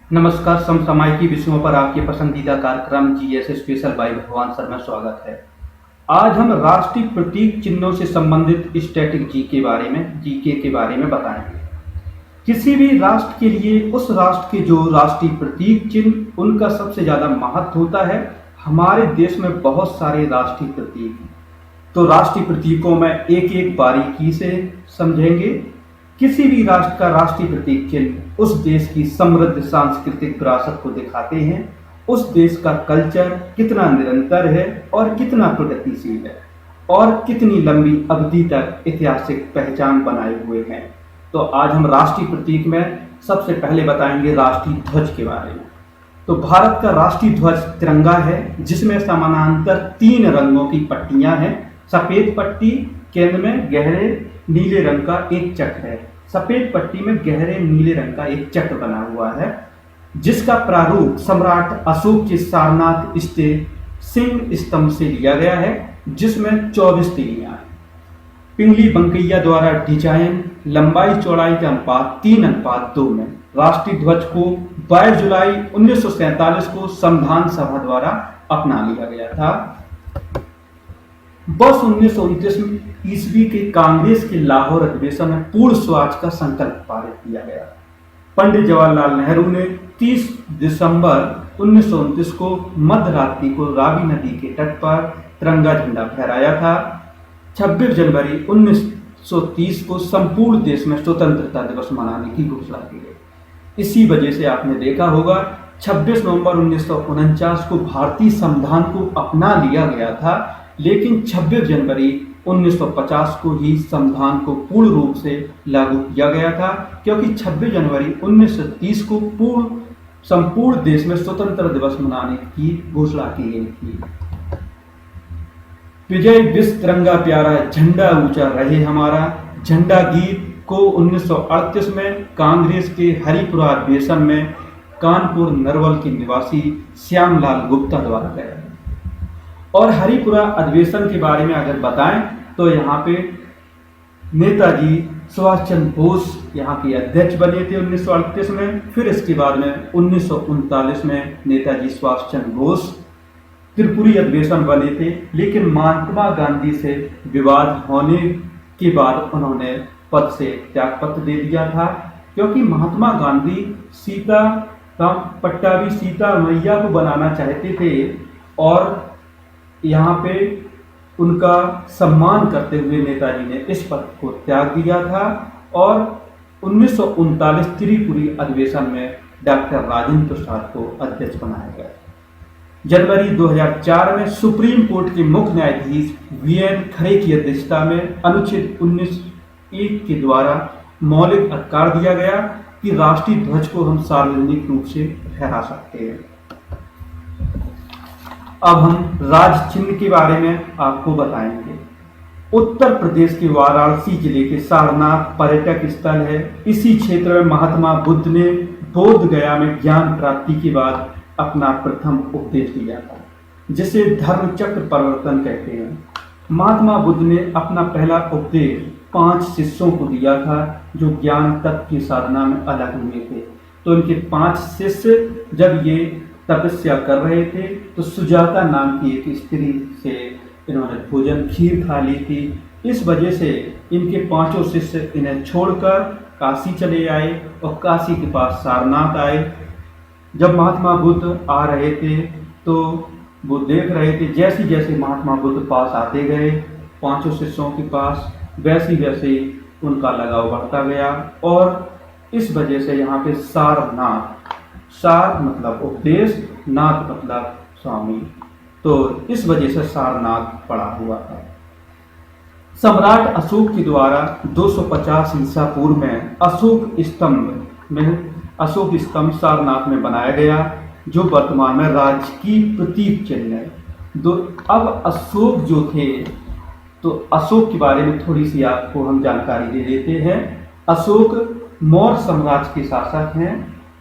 नमस्कार। समसामयिकी विषयों पर आपके पसंदीदा कार्यक्रम जीएस स्पेशल बाई भगवान सर में स्वागत है। आज हम राष्ट्रीय प्रतीक चिन्हों से संबंधित स्टैटिक जीके के बारे में बताएंगे। किसी भी राष्ट्र के लिए उस राष्ट्र के जो राष्ट्रीय प्रतीक चिन्ह उनका सबसे ज़्यादा महत्व होता है। हमारे देश में बहुत सारे राष्ट्रीय प्रतीक हैं, तो राष्ट्रीय प्रतीकों में एक एक बारीकी से समझेंगे। किसी भी राष्ट्र का राष्ट्रीय प्रतीक चिन्ह उस देश की समृद्ध सांस्कृतिक विरासत को दिखाते हैं। उस देश का कल्चर कितना निरंतर है और कितना प्रगतिशील है और कितनी लंबी अवधि तक ऐतिहासिक पहचान बनाए हुए हैं। तो आज हम राष्ट्रीय प्रतीक में सबसे पहले बताएंगे राष्ट्रीय ध्वज के बारे में। तो भारत का राष्ट्रीय ध्वज तिरंगा है, जिसमें समानांतर 3 रंगों की पट्टियां हैं। सफेद पट्टी, केंद्र में गहरे नीले रंग का एक चक्र है। सफेद पट्टी में गहरे नीले रंग का एक चक्र बना हुआ है, जिसका प्रारूप सम्राट अशोक के सारनाथ स्थित सिंह स्तंभ से लिया गया है, जिसमें 24 तीलियां हैं। पिंगली बंकैया द्वारा डिजाइन लंबाई चौड़ाई का अनुपात 3:2 में। राष्ट्रीय ध्वज को 22 जुलाई 1947 को संविधान सभा द्वारा अपना लिया गया था। वर्ष 1929 ईस्वी के कांग्रेस के लाहौर अधिवेशन में पूर्ण स्वराज का संकल्प पारित किया गया। पंडित जवाहरलाल नेहरू ने 30 दिसंबर 1929 को मध्य रात्रि को रावी नदी के तट पर तिरंगा झंडा फहराया था। 26 जनवरी 1930 को संपूर्ण देश में स्वतंत्रता दिवस मनाने की घोषणा की गई। इसी वजह से आपने देखा होगा 26 नवंबर 1949 को भारतीय संविधान को अपना लिया गया था, लेकिन 26 जनवरी 1950 को ही संविधान को पूर्ण रूप से लागू किया गया था, क्योंकि 26 जनवरी 1930 को संपूर्ण देश में स्वतंत्रता दिवस मनाने की घोषणा की गई थी। विजय विश्व तिरंगा प्यारा, झंडा ऊंचा रहे हमारा, झंडा गीत को 1938 में कांग्रेस के हरिपुरा अधिवेशन में कानपुर नरवल के निवासी श्यामलाल गुप्ता द्वारा गाया। और हरिपुरा अधिवेशन के बारे में अगर बताएं तो यहाँ पे नेताजी सुभाष चंद्र बोस यहाँ के अध्यक्ष बने थे 1938 में। फिर इसके बाद में 1939 में नेताजी सुभाष चंद्र बोस त्रिपुरी अधिवेशन बने थे, लेकिन महात्मा गांधी से विवाद होने के बाद उन्होंने पद से त्यागपत्र दे दिया था, क्योंकि महात्मा गांधी पट्टाभी सीता मैया को बनाना चाहते थे और यहाँ पे उनका सम्मान करते हुए नेताजी ने इस पद को त्याग दिया था। और 1939 त्रिपुरी अधिवेशन में डॉक्टर राजेंद्र प्रसाद को अध्यक्ष बनाया गया। जनवरी 2004 में सुप्रीम कोर्ट के मुख्य न्यायाधीश वीएन खरे की अध्यक्षता में अनुच्छेद 19(1) के द्वारा मौलिक अधिकार दिया गया कि राष्ट्रीय ध्वज को हम सार्वजनिक रूप से फहरा सकते हैं। अब हम राज्य चिन्ह के बारे में आपको बताएंगे। उत्तर प्रदेश के वाराणसी जिले के सारनाथ पर्यटक स्थल है। इसी क्षेत्र में महात्मा बुद्ध ने बोध गया में ज्ञान प्राप्ति के बाद अपना प्रथम उपदेश दिया था, जिसे धर्म चक्र परिवर्तन कहते हैं। महात्मा बुद्ध ने अपना पहला उपदेश 5 शिष्यों को दिया था, जो ज्ञान तत्व की साधना में अलग हुए थे। तो इनके 5 शिष्य जब ये तपस्या कर रहे थे तो सुजाता नाम की एक स्त्री से इन्होंने भोजन खीर खा ली थी। इस वजह से इनके 5 शिष्य इन्हें छोड़कर काशी चले आए और काशी के पास सारनाथ आए। जब महात्मा बुद्ध आ रहे थे तो वो देख रहे थे, जैसे जैसे महात्मा बुद्ध पास आते गए 5 शिष्यों के पास, वैसे वैसे उनका लगाव बढ़ता गया। और इस वजह से यहाँ पे सारनाथ, सार मतलब उपदेश, नाथ मतलब स्वामी, तो इस वजह से सारनाथ पड़ा हुआ था। सम्राट अशोक के द्वारा 250 ईसा पूर्व में अशोक स्तंभ सारनाथ में बनाया गया, जो वर्तमान में राज्य की प्रतीक चिन्ह है। अब अशोक जो थे, तो अशोक के बारे में थोड़ी सी आपको हम जानकारी दे देते हैं। अशोक मौर्य साम्राज्य के शासक हैं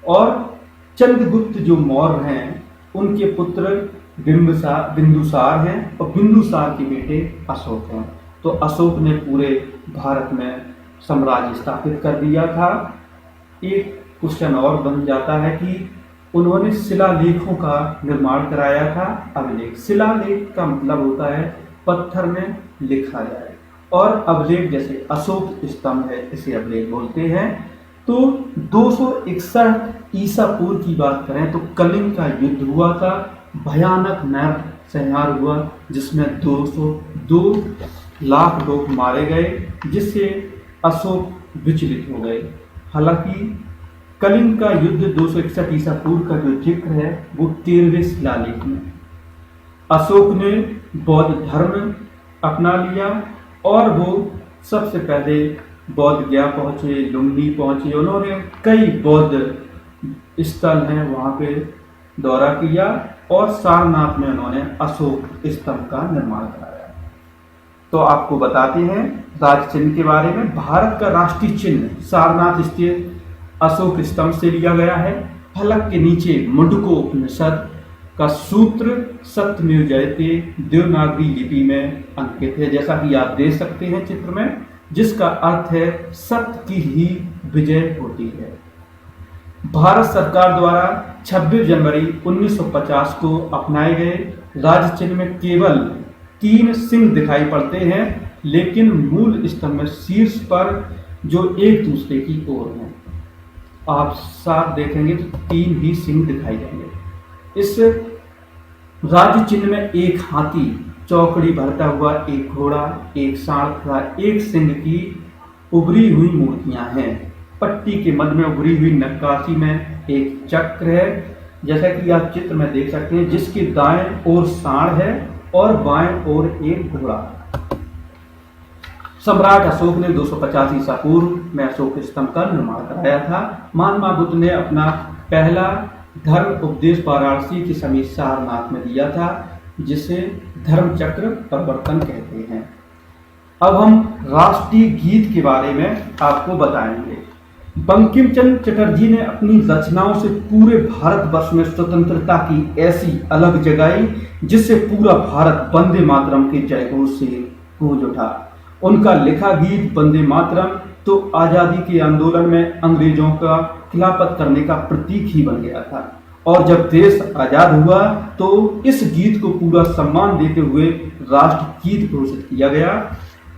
और चंद्रगुप्त जो मौर्य हैं उनके पुत्र बिंदुसार हैं और बिंदुसार के बेटे अशोक हैं। तो अशोक ने पूरे भारत में साम्राज्य स्थापित कर दिया था। एक क्वेश्चन और बन जाता है कि उन्होंने शिलालेखों का निर्माण कराया था। अभिलेख, शिलालेख का मतलब होता है पत्थर में लिखा जाए, और अभिलेख जैसे अशोक स्तंभ है, इसे अभिलेख बोलते हैं। तो 261 ईसा पूर्व की बात करें तो कलिंग का युद्ध हुआ था, भयानक नरसंहार हुआ जिसमें 202 लाख लोग मारे गए, जिससे अशोक विचलित हो गए। हालांकि कलिंग का युद्ध 261 ईसा पूर्व का जो जिक्र है वो 13वें शिलालेख में। अशोक ने बौद्ध धर्म अपना लिया और वो सबसे पहले बौद्ध गया पहुंचे, लुम्बिनी पहुंचे। उन्होंने कई बौद्ध स्थल हैं वहाँ पे दौरा किया, और सारनाथ में उन्होंने अशोक स्तंभ का निर्माण कराया। तो आपको बताते हैं राज चिन्ह के बारे में। भारत का राष्ट्रीय चिन्ह सारनाथ स्थित अशोक स्तंभ से लिया गया है। फलक के नीचे मुंडको उपनिषद का सूत्र सत्यमेव जयते देवनागरी लिपि में अंकित है, जैसा कि आप देख सकते हैं चित्र में, जिसका अर्थ है सत्य की ही विजय होती है। भारत सरकार द्वारा 26 जनवरी 1950 को अपनाए गए राज्य चिन्ह में केवल 3 सिंह दिखाई पड़ते हैं, लेकिन मूल स्तंभ में शीर्ष पर जो एक दूसरे की ओर हैं, आप साफ देखेंगे तो 3 ही सिंह दिखाई देंगे। इस राज्य चिन्ह में एक हाथी, चौकड़ी भरता हुआ एक घोड़ा, एक सांड तथा एक सिंह की उभरी हुई मूर्तियां हैं। पट्टी के मध्य में उभरी हुई नक्काशी में एक चक्र है, जैसा कि आप चित्र में देख सकते हैं, जिसके दाएं ओर सांड है और बाएं ओर एक घोड़ा। सम्राट अशोक ने 250 ईसा पूर्व में अशोक स्तंभ का निर्माण कराया था। महात्मा बुद्ध ने अपना पहला धर्म उपदेश वाराणसी के समीप सारनाथ में दिया था, जिसे धर्म चक्र प्रवर्तन कहते हैं। अब हम राष्ट्रीय गीत के बारे में आपको बताएंगे। बंकिम चंद्र चटर्जी ने अपनी रचनाओं से पूरे भारतवर्ष में स्वतंत्रता की ऐसी अलग जगाई जिससे पूरा भारत वंदे मातरम के जयघोष से गूंज उठा। उनका लिखा गीत वंदे मातरम तो आज़ादी के आंदोलन में अंग्रेजों का खिलाफत करने का प्रतीक ही बन गया था, और जब देश आज़ाद हुआ तो इस गीत को पूरा सम्मान देते हुए राष्ट्र गीत घोषित किया गया।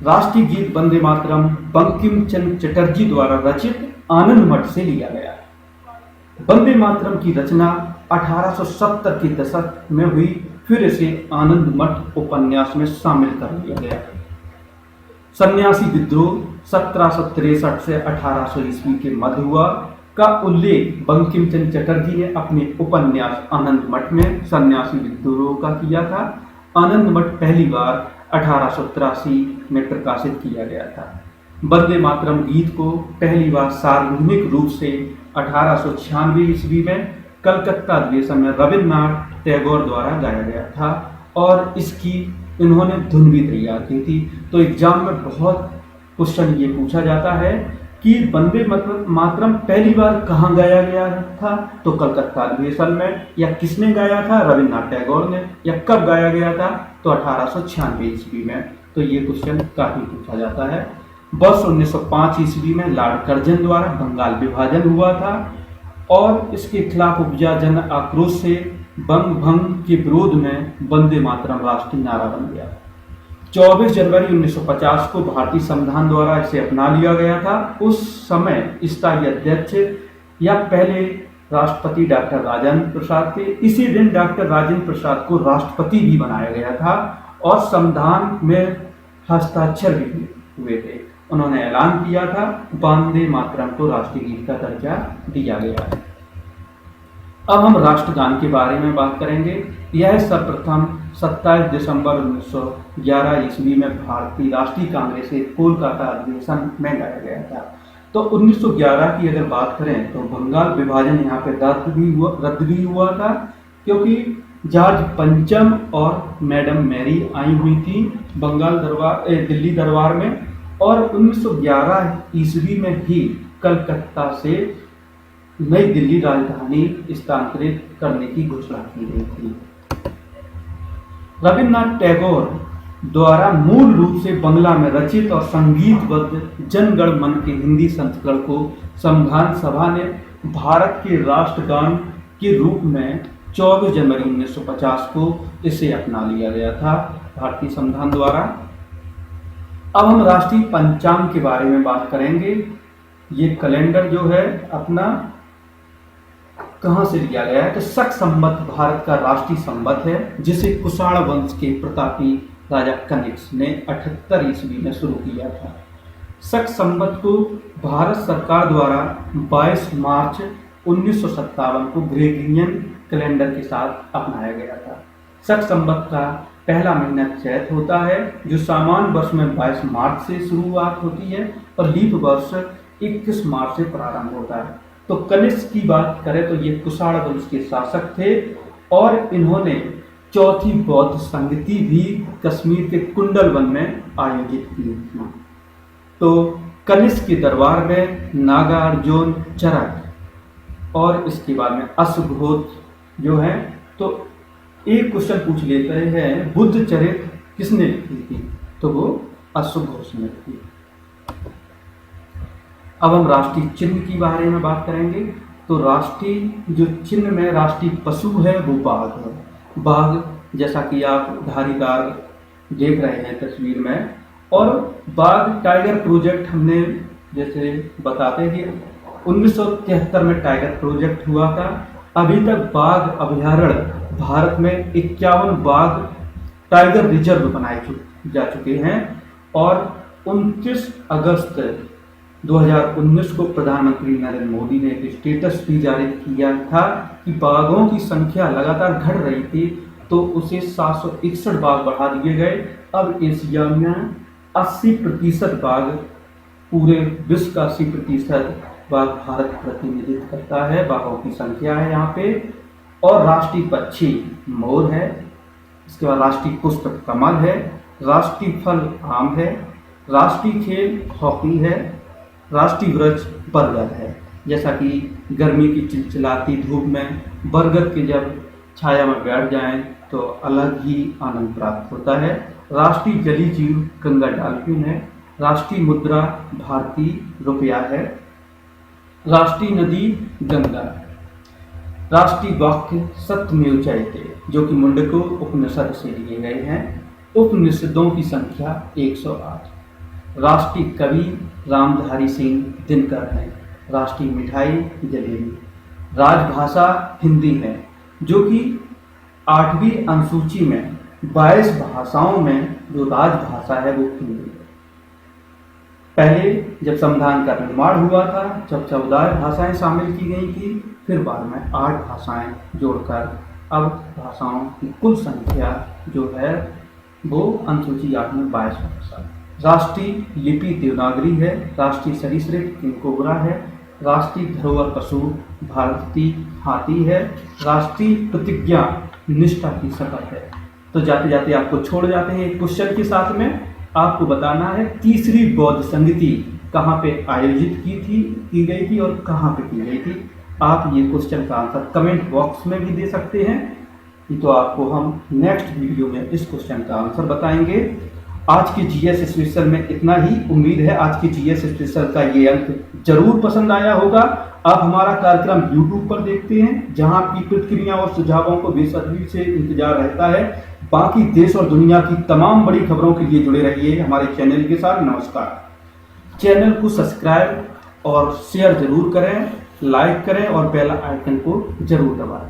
राष्ट्रीय गीत वंदे मातरम बंकिम चंद्र चटर्जी द्वारा रचित आनंद मठ से लिया गया। वंदे मातरम की रचना 1870 के दशक में हुई, फिर इसे आनंद मठ उपन्यास में शामिल कर लिया गया। सन्यासी विद्रोह 1763 से 1800 ईस्वी के मध्य हुआ का उल्लेख बंकिम चंद्र चटर्जी ने अपने उपन्यास आनंद मठ में सन्यासी विद्रोह का किया था। आनंद मठ पहली बार 1883 में प्रकाशित किया गया था। वंदे मातरम गीत को पहली बार सार्वजनिक रूप से 1896 ईस्वी में कलकत्ता अधिवेशन में रविन्द्रनाथ टैगोर द्वारा गाया गया था, और इसकी इन्होंने धुन भी तैयार की थी। तो एग्जाम में बहुत क्वेश्चन ये पूछा जाता है कि वंदे मातरम पहली बार कहाँ गाया गया था, तो कलकत्ता अधिवेशन में, या किसने गाया था, रविन्द्रनाथ टैगोर ने, या कब गाया गया था, तो 1896 ईस्वी में। तो ये क्वेश्चन काफी पूछा जाता है। वर्ष 1905 ईस्वी में लॉर्ड कर्जन द्वारा बंगाल विभाजन हुआ था, और इसके खिलाफ उपजा जन आक्रोश से बंग भंग के विरोध में वंदे मातरम राष्ट्रीय नारा बन गया। 24 जनवरी 1950 को भारतीय संविधान द्वारा इसे अपना लिया गया था। उस समय स्थायी अध्यक्ष या पहले राष्ट्रपति डॉक्टर राजेंद्र प्रसाद थे। इसी दिन डॉक्टर राजेंद्र प्रसाद को राष्ट्रपति भी बनाया गया था, और संविधान में हस्ताक्षर भी हुए थे। उन्होंने ऐलान किया था वंदे मातरम को राष्ट्रीय गीत का दर्जा दिया गया है। अब हम राष्ट्रगान के बारे में बात करेंगे। यह सर्वप्रथम 27 दिसंबर 1911 ईस्वी में भारतीय राष्ट्रीय कांग्रेस के कोलकाता अधिवेशन में गाया गया था। तो 1911 की अगर बात करें तो बंगाल विभाजन यहाँ पे रद्द भी हुआ था, क्योंकि जॉर्ज पंचम और मैडम मैरी आई हुई थी दिल्ली दरबार में, और 1911 ईस्वी में ही कलकत्ता से नई दिल्ली राजधानी स्थानांतरित करने की घोषणा की गई थी। रविन्द्रनाथ टैगोर द्वारा मूल रूप से बंगला में रचित और संगीतबद्ध जनगण मन के हिंदी संस्करण को संविधान सभा ने भारत के राष्ट्रगान के रूप में 24 जनवरी 1950 को इसे अपना लिया गया था भारतीय संविधान द्वारा। अब हम राष्ट्रीय पंचांग के बारे में बात करेंगे। ये कैलेंडर जो है अपना कहाँ से लिया गया है, तो शक संवत भारत का राष्ट्रीय संवत है, जिसे कुषाण वंश के प्रतापी राजा कनिष्क ने 78 ईस्वी में शुरू किया था। शक संवत को भारत सरकार द्वारा 22 मार्च 1957 को ग्रेगोरियन कैलेंडर के साथ अपनाया गया था। शक संवत का पहला महीना चैत होता है, जो सामान्य वर्ष में 22 मार्च से शुरुआत होती है और लीप वर्ष 21 मार्च से प्रारंभ होता है। तो कनिष्क की बात करें तो ये कुषाण वंश के शासक थे और इन्होंने चौथी बौद्ध संगति भी कश्मीर के कुंडल वन में आयोजित की थी। तो कनिष्क के दरबार में नागार्जुन चरक और इसके बाद में अश्वघोष जो है, तो एक क्वेश्चन पूछ लेते हैं, बुद्ध चरित किसने लिखी थी, तो वो अश्वघोष ने लिखी। अब हम राष्ट्रीय चिन्ह की बारे में बात करेंगे। तो राष्ट्रीय जो चिन्ह में राष्ट्रीय पशु है वो बाघ है। बाघ जैसा कि आप धारीदार देख रहे हैं तस्वीर में, और बाघ टाइगर प्रोजेक्ट हमने जैसे बताते हैं कि 1973 में टाइगर प्रोजेक्ट हुआ था। अभी तक बाघ अभयारण्य भारत में 51 बाघ टाइगर रिजर्व बनाए जा चुके हैं और 29 अगस्त 2019 को प्रधानमंत्री नरेंद्र मोदी ने एक स्टेटस भी जारी किया था कि बाघों की संख्या लगातार घट रही थी, तो उसे 761 बाघ बढ़ा दिए गए। अब एशिया में 80% बाघ, पूरे विश्व का 80% बाघ भारत प्रतिनिधित्व करता है, बाघों की संख्या है यहाँ पे। और राष्ट्रीय पक्षी मोर है, इसके बाद राष्ट्रीय पुष्प कमल है, राष्ट्रीय फल आम है, राष्ट्रीय खेल हॉकी है, राष्ट्रीय वृक्ष बरगद है। जैसा कि गर्मी की चिलचिलाती धूप में बरगद के जब छाया में बैठ जाएं तो अलग ही आनंद प्राप्त होता है। राष्ट्रीय जलीय जीव गंगा डॉल्फिन है, राष्ट्रीय मुद्रा भारतीय रुपया है, राष्ट्रीय नदी गंगा, राष्ट्रीय वाक्य सत्यमेव जयते जो कि मुंडको उपनिषद से लिए गए हैं, उपनिषदों की संख्या 108, राष्ट्रीय कवि रामधारी सिंह दिनकर हैं, राष्ट्रीय मिठाई जलेबी, राजभाषा हिंदी है, जो कि 8वीं अनुसूची में 22 भाषाओं में जो राजभाषा है वो हिंदी है। पहले जब संविधान का निर्माण हुआ था जब 14 भाषाएं शामिल की गई थी, फिर बाद में 8 भाषाएं जोड़कर अब भाषाओं की कुल संख्या जो है वो अनुसूची 8 में 22 भाषा। राष्ट्रीय लिपि देवनागरी है, राष्ट्रीय सरीसृप किंग कोबरा है, राष्ट्रीय धरोहर पशु भारतीय हाथी है, राष्ट्रीय प्रतिज्ञा निष्ठा की शपथ है। तो जाते जाते आपको छोड़ जाते हैं एक क्वेश्चन के साथ में, आपको बताना है तीसरी बौद्ध संगति कहाँ पे आयोजित की गई थी और कहाँ पे की गई थी। आप ये क्वेश्चन का आंसर कमेंट बॉक्स में भी दे सकते हैं, तो आपको हम नेक्स्ट वीडियो में इस क्वेश्चन का आंसर बताएंगे। आज के जीएस स्पेशल में इतना ही। उम्मीद है आज के जीएस स्पेशल का ये अंक जरूर पसंद आया होगा। आप हमारा कार्यक्रम यूट्यूब पर देखते हैं, जहां आपकी प्रतिक्रिया और सुझावों को बेसब्री से इंतजार रहता है। बाकी देश और दुनिया की तमाम बड़ी खबरों के लिए जुड़े रहिए हमारे चैनल के साथ। नमस्कार। चैनल को सब्सक्राइब और शेयर जरूर करें, लाइक करें और बेल आइकन को जरूर दबाएं।